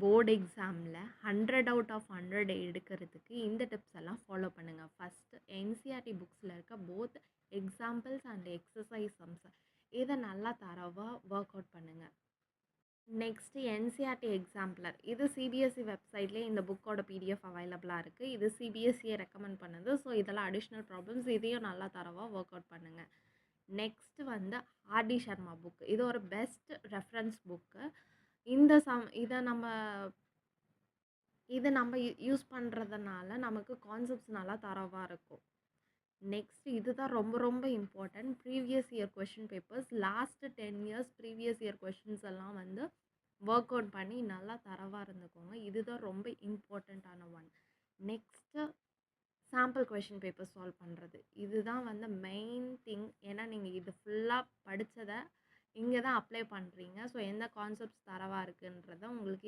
Board எக்ஸாமில் 100 out of 100 எடுக்கிறதுக்கு இந்த டிப்ஸ் எல்லாம் ஃபாலோ பண்ணுங்கள். ஃபஸ்ட்டு என்சிஆர்டி புக்ஸில் இருக்க both examples and exercise sums இதை நல்லா தரவாக ஒர்க் அவுட் பண்ணுங்கள். நெக்ஸ்ட்டு என்சிஆர்டி எக்ஸாம்பிளர், இது சிபிஎஸ்சி வெப்சைட்லேயே இந்த புக்கோட பிடிஎஃப் அவைலபிளாக இருக்குது. இது சிபிஎஸ்சியை ரெக்கமெண்ட் பண்ணுது. ஸோ இதெல்லாம் அடிஷ்னல் ப்ராப்ளம்ஸ், இதையும் நல்லா தரவாக ஒர்க் அவுட் பண்ணுங்கள். நெக்ஸ்ட்டு வந்து ஆர்டி சர்மா புக், இது ஒரு பெஸ்ட் ரெஃபரன்ஸ் புக்கு. இதை நம்ம யூஸ் பண்ணுறதுனால நமக்கு கான்செப்ட்ஸ் நல்லா தரவாக இருக்கும். நெக்ஸ்ட் இதுதான் ரொம்ப ரொம்ப important, previous year question papers. Last 10 years previous year questions எல்லாம் வந்து ஒர்க் அவுட் பண்ணி நல்லா தரவாக இருந்துக்கோங்க. இதுதான் ரொம்ப இம்பார்ட்டண்ட்டான one. Next sample question paper solve பண்ணுறது, இதுதான் வந்து மெயின் திங். ஏன்னா நீங்கள் இது ஃபுல்லாக படித்ததை இங்கே தான் அப்ளை பண்ணுறீங்க. ஸோ எந்த கான்செப்ட்ஸ் தரவாக இருக்குன்றதை உங்களுக்கு